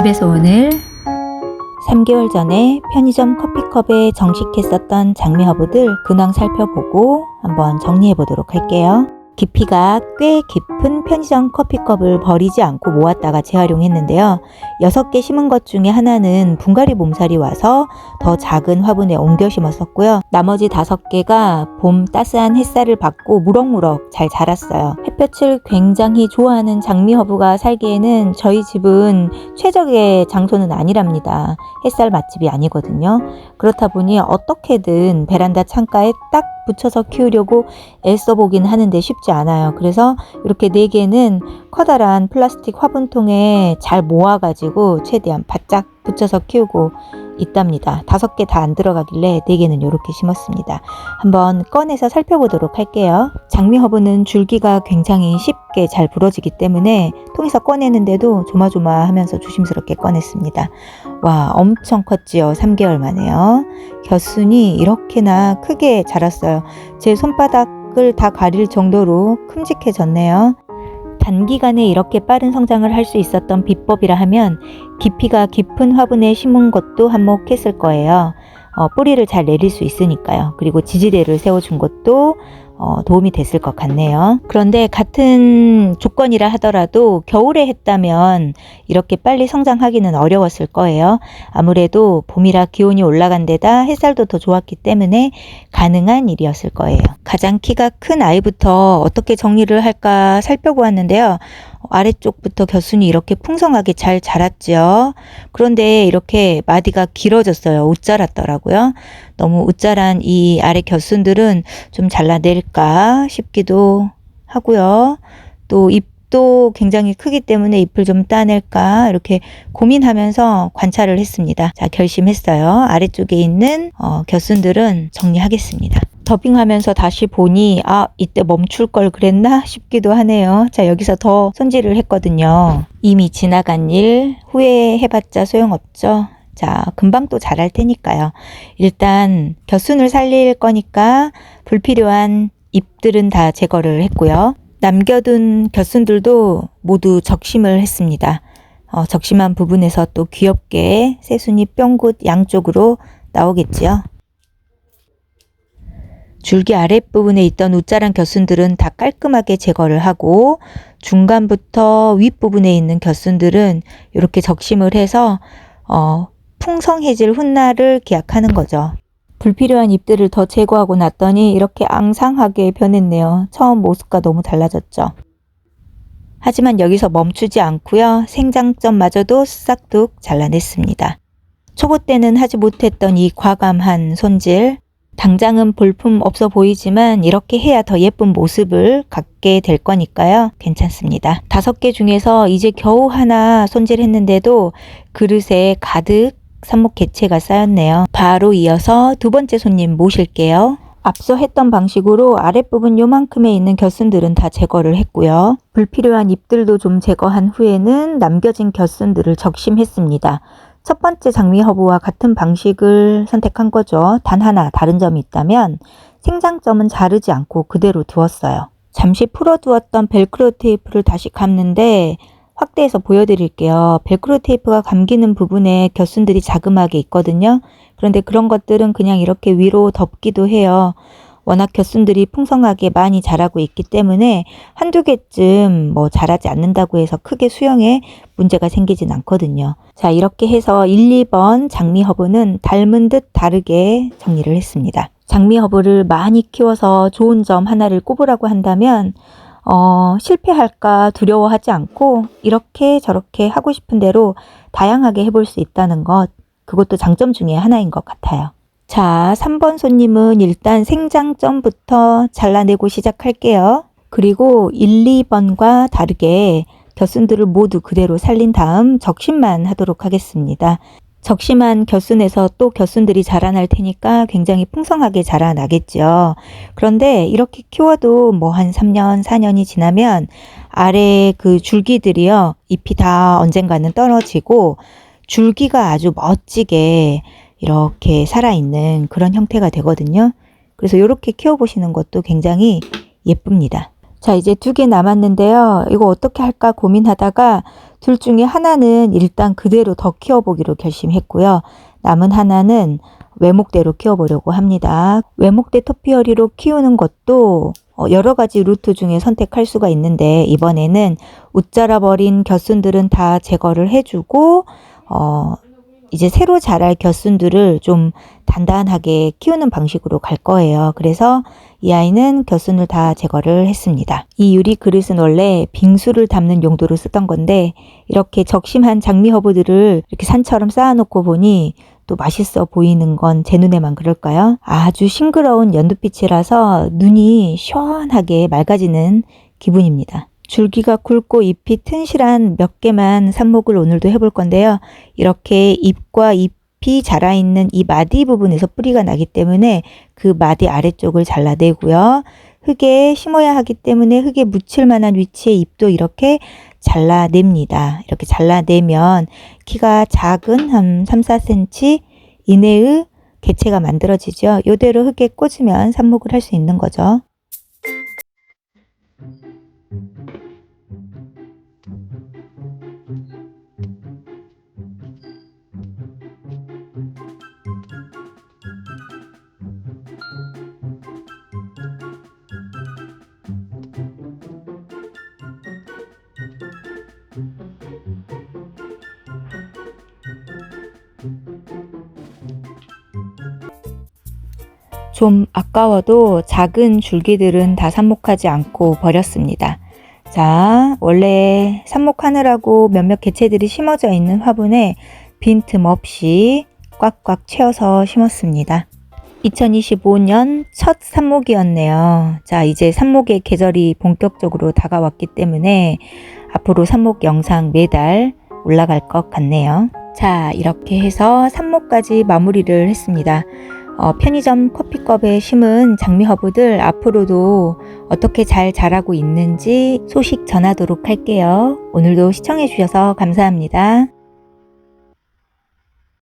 집에서 오늘 3개월 전에 편의점 커피컵에 정식했었던 장미허브들 근황 살펴보고 한번 정리해 보도록 할게요. 깊이가 꽤 깊은 편의점 커피컵을 버리지 않고 모았다가 재활용했는데요. 6개 심은 것 중에 하나는 분갈이 몸살이 와서 더 작은 화분에 옮겨 심었었고요. 나머지 5개가 봄 따스한 햇살을 받고 무럭무럭 잘 자랐어요. 햇볕을 굉장히 좋아하는 장미허브가 살기에는 저희 집은 최적의 장소는 아니랍니다. 햇살 맛집이 아니거든요. 그렇다 보니 어떻게든 베란다 창가에 딱 붙여서 키우려고 애써보긴 하는데 쉽지 않아요. 그래서 이렇게 4개는 커다란 플라스틱 화분통에 잘 모아가지고 최대한 바짝 붙여서 키우고 있답니다. 5개 다 안 들어가길래 4개는 이렇게 심었습니다. 한번 꺼내서 살펴보도록 할게요. 장미허브는 줄기가 굉장히 쉽게 잘 부러지기 때문에 통에서 꺼내는데도 조마조마하면서 조심스럽게 꺼냈습니다. 와, 엄청 컸지요. 3개월 만에요. 겨순이 이렇게나 크게 자랐어요. 제 손바닥을 다 가릴 정도로 큼직해졌네요. 단기간에 이렇게 빠른 성장을 할 수 있었던 비법이라 하면 깊이가 깊은 화분에 심은 것도 한몫했을 거예요. 뿌리를 잘 내릴 수 있으니까요. 그리고 지지대를 세워준 것도 도움이 됐을 것 같네요. 그런데 같은 조건이라 하더라도 겨울에 했다면 이렇게 빨리 성장하기는 어려웠을 거예요. 아무래도 봄이라 기온이 올라간 데다 햇살도 더 좋았기 때문에 가능한 일이었을 거예요. 가장 키가 큰 아이부터 어떻게 정리를 할까 살펴보았는데요. 아래쪽부터 겨순이 이렇게 풍성하게 잘 자랐죠. 그런데 이렇게 마디가 길어졌어요. 웃자랐더라고요. 너무 웃자란 이 아래 겨순들은 좀 잘라낼까 싶기도 하고요. 또 잎도 굉장히 크기 때문에 잎을 좀 따낼까 이렇게 고민하면서 관찰을 했습니다. 자, 결심했어요. 아래쪽에 있는 겨순들은 정리하겠습니다. 더빙하면서 다시 보니 이때 멈출 걸 그랬나 싶기도 하네요. 자, 여기서 더 손질을 했거든요. 이미 지나간 일 후회해봤자 소용없죠. 자, 금방 또 자랄 테니까요. 일단 겨순을 살릴 거니까 불필요한 잎들은 다 제거를 했고요. 남겨둔 겨순들도 모두 적심을 했습니다. 적심한 부분에서 또 귀엽게 새순이 뿅긋 양쪽으로 나오겠지요. 줄기 아랫부분에 있던 웃자란 겨순들은 다 깔끔하게 제거를 하고 중간부터 윗부분에 있는 겨순들은 이렇게 적심을 해서 풍성해질 훗날을 기약하는 거죠. 불필요한 잎들을 더 제거하고 났더니 이렇게 앙상하게 변했네요. 처음 모습과 너무 달라졌죠. 하지만 여기서 멈추지 않고요. 생장점마저도 싹둑 잘라냈습니다. 초보 때는 하지 못했던 이 과감한 손질, 당장은 볼품 없어 보이지만 이렇게 해야 더 예쁜 모습을 갖게 될 거니까요. 괜찮습니다. 5개 중에서 이제 겨우 하나 손질했는데도 그릇에 가득 삽목 개체가 쌓였네요. 바로 이어서 2번째 손님 모실게요. 앞서 했던 방식으로 아랫부분 요만큼에 있는 겨순들은 다 제거를 했고요. 불필요한 잎들도 좀 제거한 후에는 남겨진 겨순들을 적심했습니다. 첫 번째 장미허브와 같은 방식을 선택한 거죠. 단 하나 다른 점이 있다면 생장점은 자르지 않고 그대로 두었어요. 잠시 풀어두었던 벨크로 테이프를 다시 감는데 확대해서 보여드릴게요. 벨크로 테이프가 감기는 부분에 겨순들이 자그마하게 있거든요. 그런데 그런 것들은 그냥 이렇게 위로 덮기도 해요. 워낙 겨순들이 풍성하게 많이 자라고 있기 때문에 한두 개쯤 자라지 않는다고 해서 크게 수영에 문제가 생기진 않거든요. 자, 이렇게 해서 1, 2번 장미허브는 닮은 듯 다르게 정리를 했습니다. 장미허브를 많이 키워서 좋은 점 하나를 꼽으라고 한다면 실패할까 두려워하지 않고 이렇게 저렇게 하고 싶은 대로 다양하게 해볼 수 있다는 것, 그것도 장점 중에 하나인 것 같아요. 자, 3번 손님은 일단 생장점부터 잘라내고 시작할게요. 그리고 1, 2번과 다르게 겨순들을 모두 그대로 살린 다음 적심만 하도록 하겠습니다. 적심한 겨순에서 또 겨순들이 자라날 테니까 굉장히 풍성하게 자라나겠죠. 그런데 이렇게 키워도 한 3년, 4년이 지나면 아래 그 줄기들이요, 잎이 다 언젠가는 떨어지고 줄기가 아주 멋지게 이렇게 살아있는 그런 형태가 되거든요. 그래서 이렇게 키워보시는 것도 굉장히 예쁩니다. 자, 이제 2개 남았는데요. 이거 어떻게 할까 고민하다가 둘 중에 하나는 일단 그대로 더 키워보기로 결심했고요. 남은 하나는 외목대로 키워보려고 합니다. 외목대 토피어리로 키우는 것도 여러 가지 루트 중에 선택할 수가 있는데 이번에는 웃자라버린 곁순들은 다 제거를 해주고 이제 새로 자랄 곁순들을 좀 단단하게 키우는 방식으로 갈 거예요. 그래서 이 아이는 곁순을 다 제거를 했습니다. 이 유리 그릇은 원래 빙수를 담는 용도로 쓰던 건데 이렇게 적심한 장미 허브들을 이렇게 산처럼 쌓아놓고 보니 또 맛있어 보이는 건 제 눈에만 그럴까요? 아주 싱그러운 연두빛이라서 눈이 시원하게 맑아지는 기분입니다. 줄기가 굵고 잎이 튼실한 몇 개만 삽목을 오늘도 해볼 건데요. 이렇게 잎과 잎이 자라있는 이 마디 부분에서 뿌리가 나기 때문에 그 마디 아래쪽을 잘라내고요. 흙에 심어야 하기 때문에 흙에 묻힐 만한 위치의 잎도 이렇게 잘라냅니다. 이렇게 잘라내면 키가 작은 한 3-4cm 이내의 개체가 만들어지죠. 이대로 흙에 꽂으면 삽목을 할 수 있는 거죠. 좀 아까워도 작은 줄기들은 다 삽목하지 않고 버렸습니다. 자, 원래 삽목하느라고 몇몇 개체들이 심어져 있는 화분에 빈틈 없이 꽉꽉 채워서 심었습니다. 2025년 첫 삽목이었네요. 자, 이제 삽목의 계절이 본격적으로 다가왔기 때문에 앞으로 삽목 영상 매달 올라갈 것 같네요. 자, 이렇게 해서 삽목까지 마무리를 했습니다. 편의점 커피컵에 심은 장미 허브들 앞으로도 어떻게 잘 자라고 있는지 소식 전하도록 할게요. 오늘도 시청해 주셔서 감사합니다.